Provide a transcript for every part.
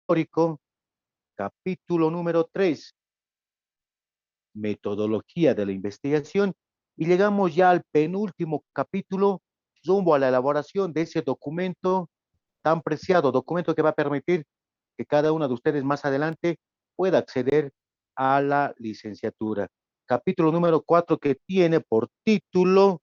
histórico, capítulo número 3, metodología de la investigación, y llegamos ya al penúltimo capítulo, rumbo a la elaboración de ese documento tan preciado, documento que va a permitir que cada uno de ustedes más adelante pueda acceder a la licenciatura. Capítulo número 4 que tiene por título,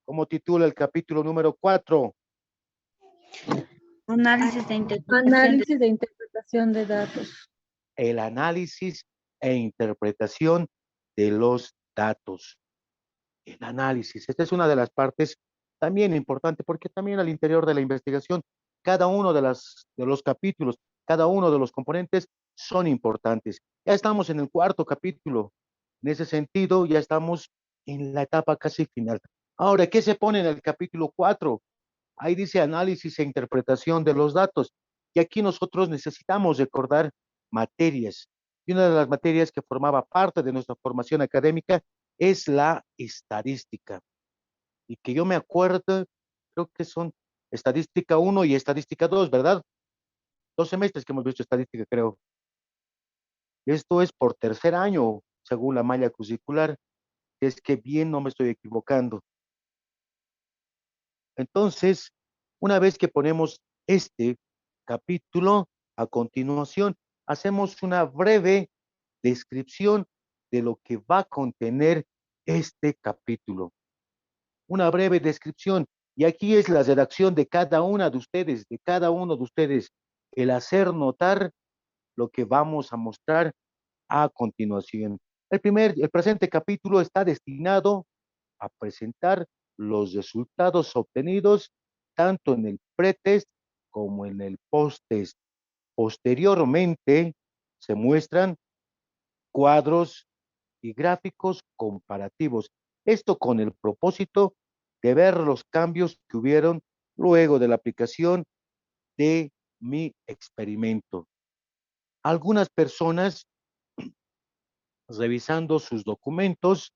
¿cómo titula el capítulo número 4? Análisis de interpretación. Análisis de interpretación de datos. El análisis e interpretación de los datos. El análisis, esta es una de las partes también importante, porque también al interior de la investigación, cada uno de los capítulos, cada uno de los componentes son importantes. Ya estamos en el cuarto capítulo. En ese sentido, ya estamos en la etapa casi final. Ahora, ¿qué se pone en el capítulo 4? Ahí dice análisis e interpretación de los datos. Y aquí nosotros necesitamos recordar materias. Y una de las materias que formaba parte de nuestra formación académica es la estadística. Y que yo me acuerdo, creo que son estadística 1 y estadística 2, ¿verdad? 2 semestres que hemos visto estadística, creo. Esto es por tercer año, según la malla curricular. Es que bien no me estoy equivocando. Entonces, una vez que ponemos este capítulo, a continuación, hacemos una breve descripción de lo que va a contener este capítulo. Una breve descripción. Y aquí es la redacción de cada una de ustedes, de cada uno de ustedes, el hacer notar lo que vamos a mostrar a continuación. El presente capítulo está destinado a presentar los resultados obtenidos tanto en el pretest como en el posttest. Posteriormente se muestran cuadros y gráficos comparativos. Esto con el propósito de ver los cambios que hubieron luego de la aplicación de mi experimento. Algunas personas, revisando sus documentos,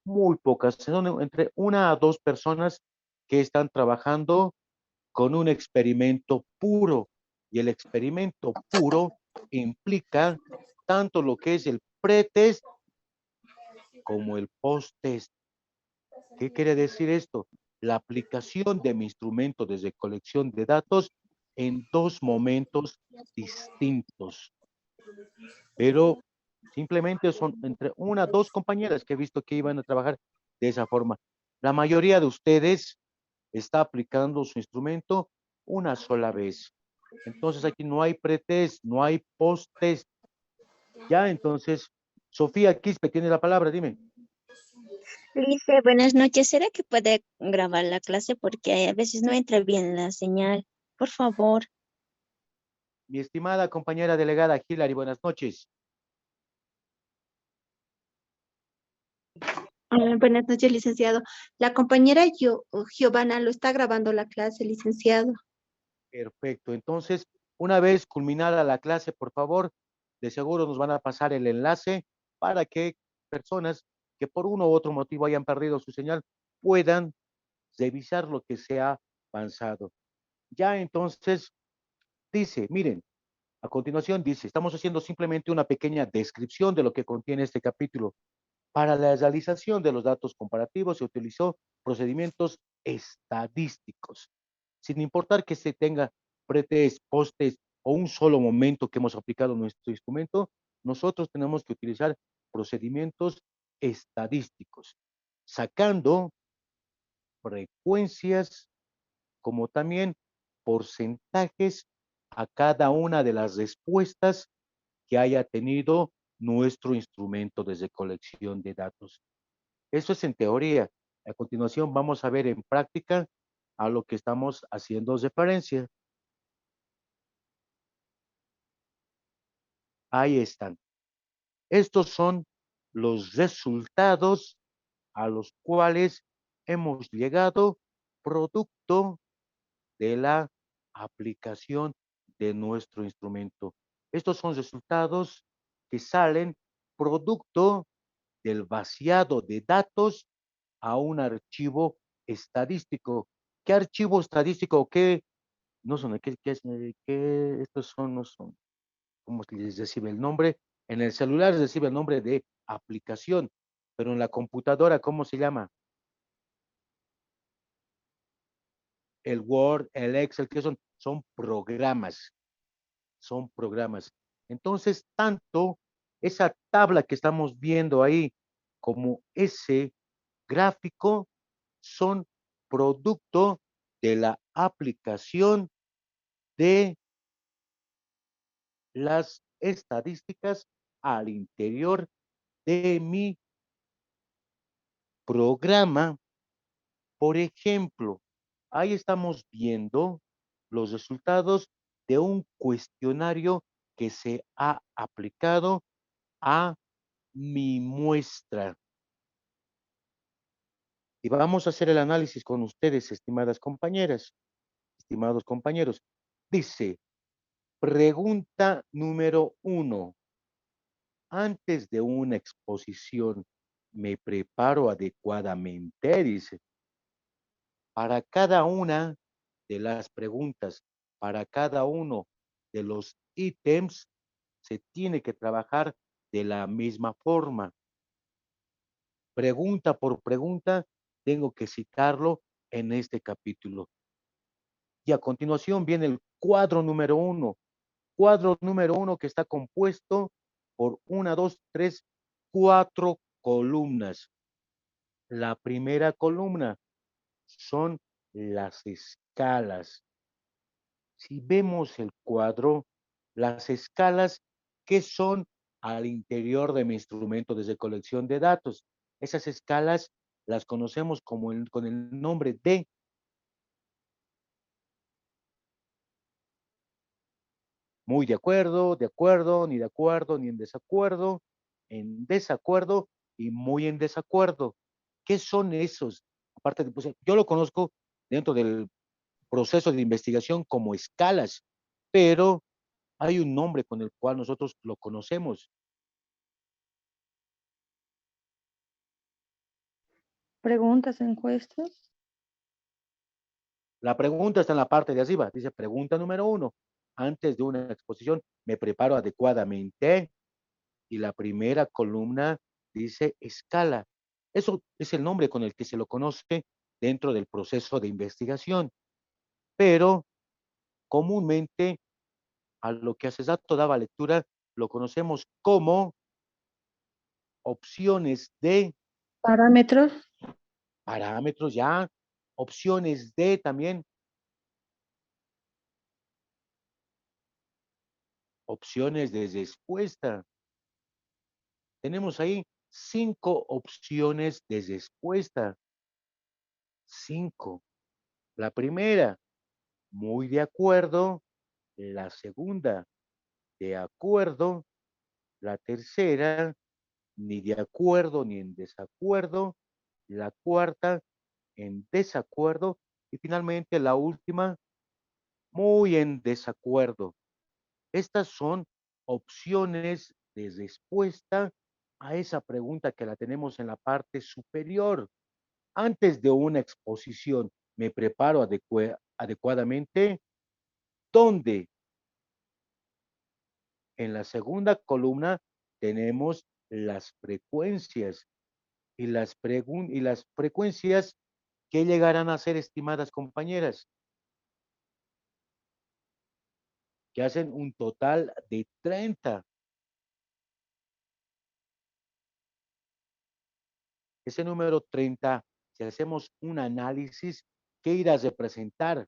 muy pocas, son entre 1 a 2 personas que están trabajando con un experimento puro. Y el experimento puro implica tanto lo que es el pretest como el post-test. ¿Qué quiere decir esto? La aplicación de mi instrumento de recolección de datos en 2 momentos distintos. Pero simplemente son entre 1 a 2 compañeras que he visto que iban a trabajar de esa forma. La mayoría de ustedes está aplicando su instrumento una sola vez. Entonces aquí no hay pretest, no hay post-test. Ya, entonces, Sofía Quispe tiene la palabra, dime. Dice, buenas noches. ¿Será que puede grabar la clase? Porque a veces no entra bien la señal. Por favor. Mi estimada compañera delegada Hilary, buenas noches. Buenas noches, licenciado. La compañera Giovanna lo está grabando la clase, licenciado. Perfecto. Entonces, una vez culminada la clase, por favor, de seguro nos van a pasar el enlace para que personas que por uno u otro motivo hayan perdido su señal puedan revisar lo que se ha avanzado. Ya entonces dice, miren, a continuación dice, estamos haciendo simplemente una pequeña descripción de lo que contiene este capítulo. Para la realización de los datos comparativos se utilizó procedimientos estadísticos, sin importar que se tenga pretest, posttest o un solo momento que hemos aplicado nuestro instrumento, nosotros tenemos que utilizar procedimientos estadísticos, sacando frecuencias como también porcentajes a cada una de las respuestas que haya tenido nuestro instrumento de recolección de datos. Eso es en teoría. A continuación vamos a ver en práctica a lo que estamos haciendo referencia. Ahí están. Estos son los resultados a los cuales hemos llegado producto de la aplicación de nuestro instrumento. Estos son resultados que salen producto del vaciado de datos a un archivo estadístico. ¿Qué archivo estadístico? ¿Qué? No son, ¿qué? Estos son, no son, ¿cómo les recibe el nombre? En el celular recibe el nombre de aplicación, pero en la computadora, ¿cómo se llama? El Word, el Excel, ¿qué son? Son programas, son programas. Entonces, tanto esa tabla que estamos viendo ahí como ese gráfico son producto de la aplicación de las estadísticas al interior de mi programa. Por ejemplo, ahí estamos viendo los resultados de un cuestionario que se ha aplicado a mi muestra. Y vamos a hacer el análisis con ustedes, estimadas compañeras, estimados compañeros. Dice, pregunta número 1. Antes de una exposición, ¿me preparo adecuadamente? Dice, para cada una de las preguntas, para cada uno de los ítems, se tiene que trabajar de la misma forma. Pregunta por pregunta, tengo que citarlo en este capítulo. Y a continuación viene el cuadro número 1. Cuadro número 1 que está compuesto por 1, 2, 3, 4 columnas. La primera columna son las escalas. Si vemos el cuadro, las escalas, ¿qué son al interior de mi instrumento de recolección de datos? Esas escalas las conocemos como con el nombre de muy de acuerdo, ni de acuerdo, ni en desacuerdo y muy en desacuerdo. ¿Qué son esos? Aparte de, pues, yo lo conozco dentro del proceso de investigación como escalas, pero hay un nombre con el cual nosotros lo conocemos. Preguntas, encuestas. La pregunta está en la parte de arriba. Dice, pregunta número 1. Antes de una exposición, ¿me preparo adecuadamente? Y la primera columna dice escala. Eso es el nombre con el que se lo conoce dentro del proceso de investigación. Pero comúnmente a lo que hace rato daba lectura, lo conocemos como opciones de Parámetros. parámetros ya, opciones de también, opciones de respuesta. Tenemos ahí 5 opciones de respuesta. 5. La primera, muy de acuerdo. La segunda, de acuerdo. La tercera, ni de acuerdo ni en desacuerdo. La cuarta, en desacuerdo. Y finalmente la última, muy en desacuerdo. Estas son opciones de respuesta a esa pregunta que la tenemos en la parte superior. Antes de una exposición, ¿me preparo adecuadamente? ¿Dónde? En la segunda columna tenemos las frecuencias y las frecuencias que llegarán a ser, estimadas compañeras, que hacen un total de 30. Ese número 30, si hacemos un análisis, ¿qué irá a representar?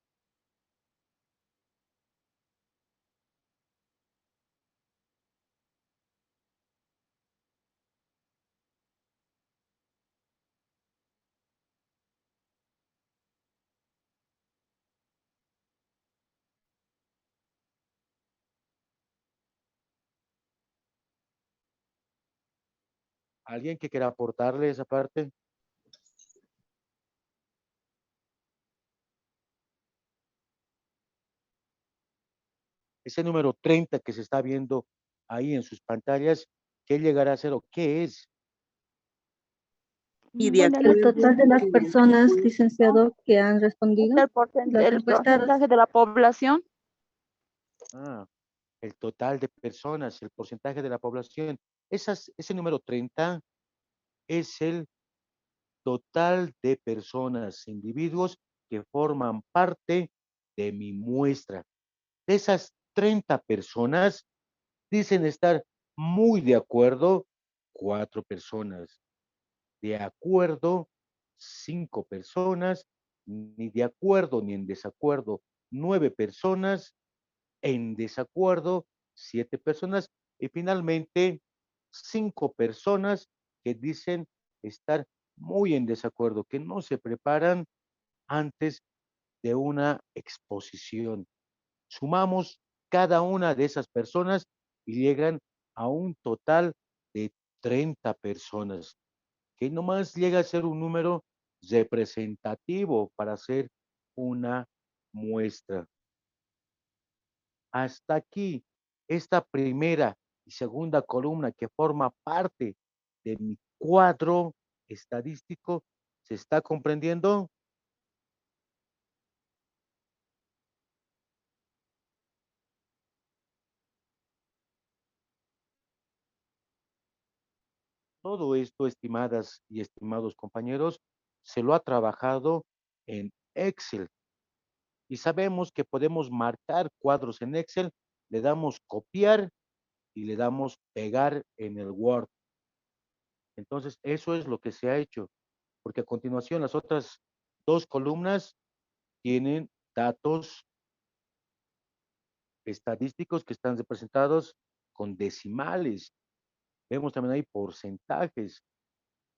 ¿Alguien que quiera aportarle esa parte? Ese número 30 que se está viendo ahí en sus pantallas, ¿qué llegará a ser o qué es? Y de El acuerdo total de las personas, licenciado, que han respondido, El los encuestados. porcentaje de la población. Ah, el total de personas, el porcentaje de la población. Ese número 30 es el total de personas, individuos que forman parte de mi muestra. De esas 30 personas, dicen estar muy de acuerdo 4 personas, de acuerdo 5 personas, ni de acuerdo ni en desacuerdo 9 personas, en desacuerdo 7 personas y finalmente 5 personas que dicen estar muy en desacuerdo, que no se preparan antes de una exposición. Sumamos cada una de esas personas y llegan a un total de 30 personas, que nomás llega a ser un número representativo para hacer una muestra. Hasta aquí, esta primera y segunda columna que forma parte de mi cuadro estadístico, ¿se está comprendiendo? Todo esto, estimadas y estimados compañeros, se lo ha trabajado en Excel y sabemos que podemos marcar cuadros en Excel, le damos copiar y le damos pegar en el Word. Entonces, eso es lo que se ha hecho, porque a continuación las otras dos columnas tienen datos estadísticos que están representados con decimales. Vemos también ahí porcentajes,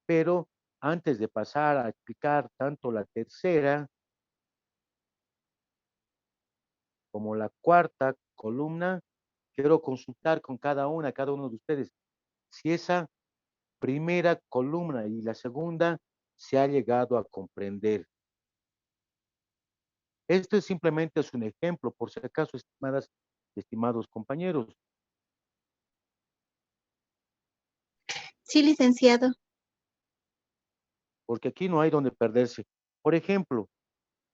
pero antes de pasar a explicar tanto la tercera como la cuarta columna, quiero consultar con cada uno de ustedes, si esa primera columna y la segunda se ha llegado a comprender. Este simplemente es un ejemplo, por si acaso, estimadas y estimados compañeros, Sí, licenciado. porque aquí no hay donde perderse. Por ejemplo,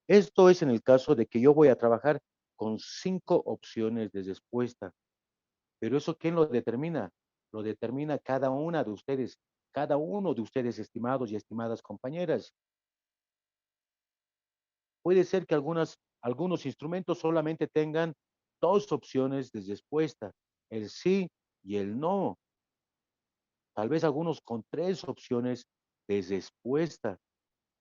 esto es en el caso de que yo voy a trabajar con 5 opciones de respuesta. Pero eso, ¿quién lo determina? Lo determina cada una de ustedes, cada uno de ustedes, estimados y estimadas compañeras. Puede ser que algunos instrumentos solamente tengan 2 opciones de respuesta, el sí y el no. Tal vez algunos con 3 opciones de respuesta.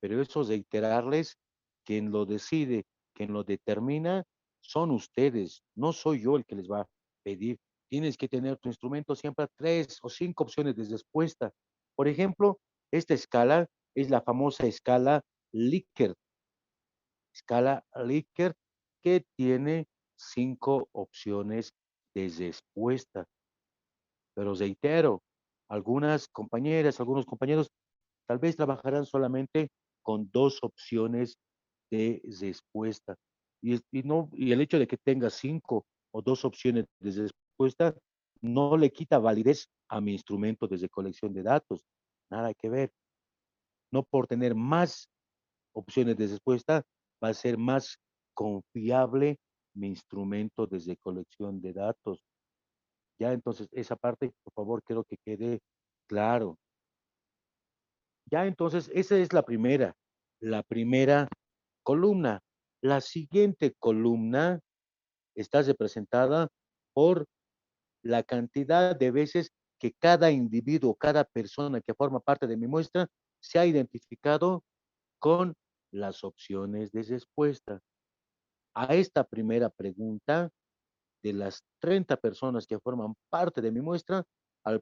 Pero eso reiterarles, quien lo decide, quien lo determina, son ustedes, no soy yo el que les va a pedir. Tienes que tener tu instrumento siempre a 3 o 5 opciones de respuesta. Por ejemplo, esta escala es la famosa escala Likert, que tiene 5 opciones de respuesta. Pero reitero, algunas compañeras, algunos compañeros tal vez trabajarán solamente con 2 opciones de respuesta. Y el hecho de que tenga 5 o 2 opciones de respuesta no le quita validez a mi instrumento de recolección de datos. Nada que ver. No por tener más opciones de respuesta va a ser más confiable mi instrumento de recolección de datos. Ya entonces esa parte, por favor, quiero que quede claro. Ya entonces esa es la primera columna. La siguiente columna está representada por la cantidad de veces que cada individuo, cada persona que forma parte de mi muestra se ha identificado con las opciones de respuesta. A esta primera pregunta, de las 30 personas que forman parte de mi muestra, a la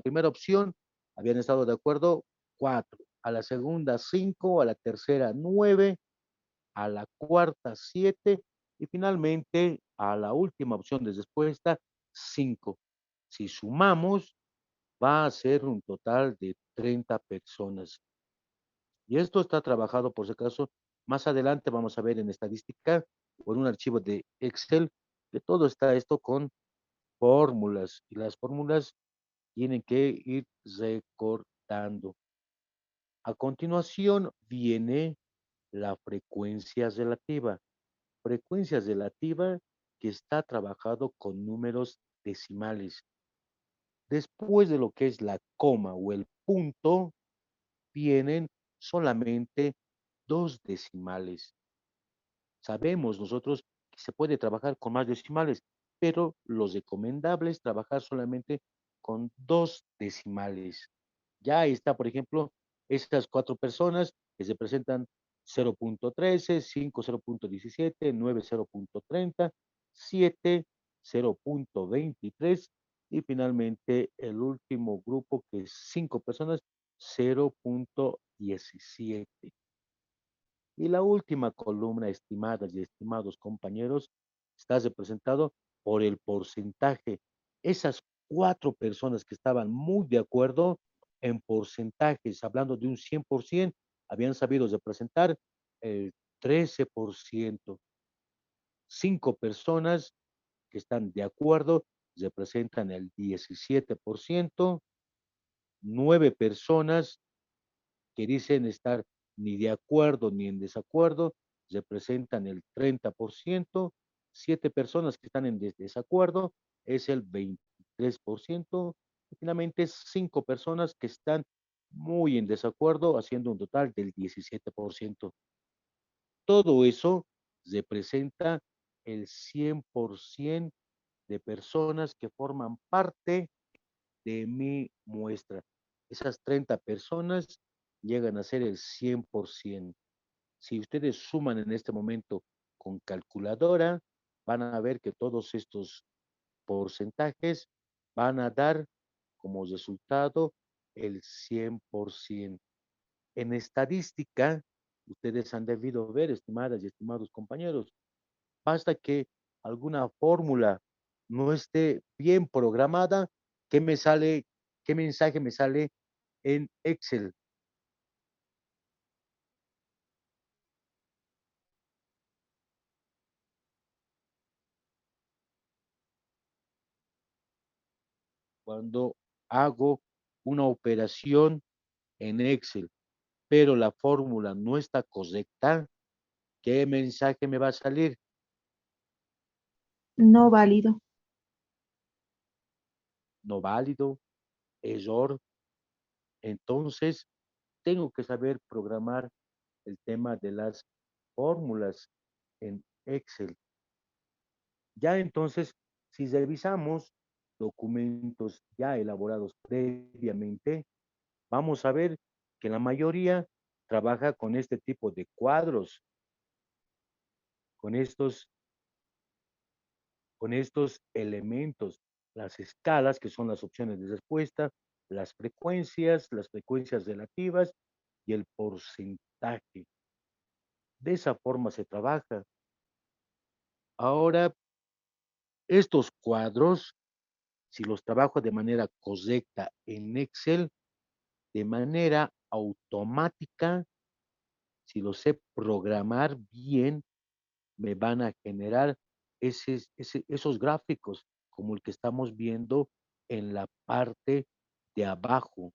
primera opción habían estado de acuerdo 4, a la segunda 5, a la tercera 9, a la cuarta 7 y finalmente a la última opción de respuesta 5. Si sumamos, va a ser un total de 30 personas. Y esto está trabajado, por si acaso, más adelante vamos a ver en estadística o en un archivo de Excel, que todo está esto con fórmulas y las fórmulas tienen que ir recortando. A continuación viene la frecuencia relativa. Frecuencia relativa que está trabajado con números decimales. Después de lo que es la coma o el punto, vienen solamente dos decimales. Sabemos nosotros que se puede trabajar con más decimales, pero lo recomendable es trabajar solamente con dos decimales. Ya está, por ejemplo, estas cuatro personas que se presentan 0.13, 5 0.17, 9 0.30, 7 0.23 y finalmente el último grupo que es 5 personas 0.17. Y la última columna, estimadas y estimados compañeros, está representado por el porcentaje. Esas cuatro personas que estaban muy de acuerdo en porcentajes, hablando de un 100%, habían sabido representar el 13%. Cinco personas que están de acuerdo representan el 17%. Nueve personas que dicen estar ni de acuerdo ni en desacuerdo, representan el 30%, siete personas que están en desacuerdo es el 23%, y finalmente cinco personas que están muy en desacuerdo, haciendo un total del 17%. Todo eso representa el 100% de personas que forman parte de mi muestra. Esas 30 personas llegan a ser el 100%. Si ustedes suman en este momento con calculadora, van a ver que todos estos porcentajes van a dar como resultado el 100%. En estadística, ustedes han debido ver, estimadas y estimados compañeros, basta que alguna fórmula no esté bien programada, ¿qué me sale? ¿Qué mensaje me sale en Excel? Cuando hago una operación en Excel, pero la fórmula no está correcta, ¿qué mensaje me va a salir? No válido. No válido, error. Entonces, tengo que saber programar el tema de las fórmulas en Excel. Ya entonces, si revisamos documentos ya elaborados previamente, vamos a ver que la mayoría trabaja con este tipo de cuadros, con estos, con estos elementos, las escalas, que son las opciones de respuesta, las frecuencias relativas y el porcentaje. De esa forma se trabaja. Ahora, estos cuadros, si los trabajo de manera correcta en Excel, de manera automática, si lo sé programar bien, me van a generar esos gráficos como el que estamos viendo en la parte de abajo.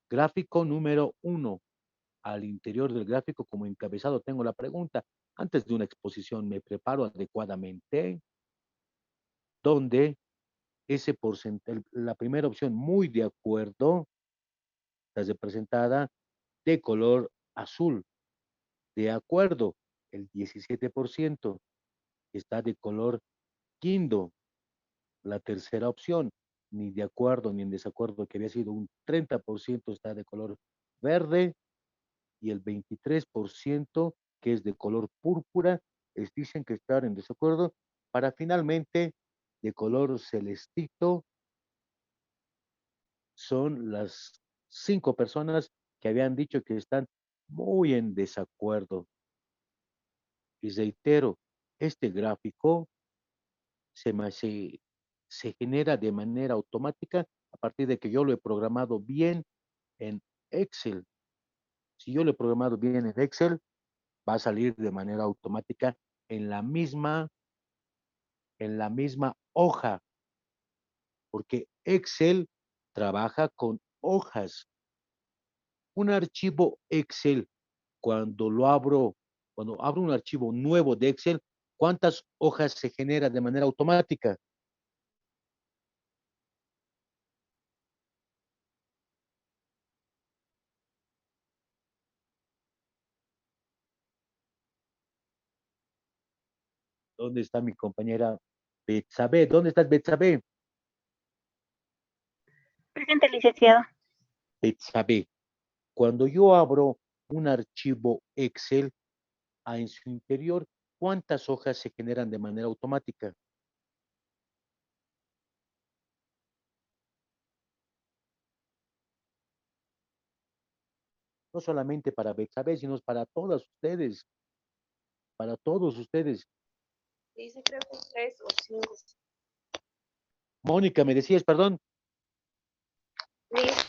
Gráfico número 1. Al interior del gráfico, como encabezado, tengo la pregunta. Antes de una exposición, ¿me preparo adecuadamente? Donde ese porcentaje, la primera opción, muy de acuerdo, está representada de color azul. De acuerdo, el 17% está de color guindo. La tercera opción, ni de acuerdo ni en desacuerdo, que había sido un 30%, está de color verde y el 23%, que es de color púrpura, dicen que están en desacuerdo, para finalmente de color celestito son las cinco personas que habían dicho que están muy en desacuerdo. Y reitero, este gráfico se, se, se genera de manera automática a partir de que yo lo he programado bien en Excel. Si yo lo he programado bien en Excel, va a salir de manera automática en en la misma hoja, porque Excel trabaja con hojas. Un archivo Excel, cuando abro un archivo nuevo de Excel, ¿cuántas hojas se genera de manera automática? ¿Dónde está mi compañera Betsabe? ¿Dónde estás, Betsabe? Presente, licenciado. Betsabe. Cuando yo abro un archivo Excel, en su interior, ¿cuántas hojas se generan de manera automática? No solamente para Betsabe, sino para todas ustedes, para todos ustedes. Dice creo que 3 o 5. Mónica, ¿me decías, perdón? Dice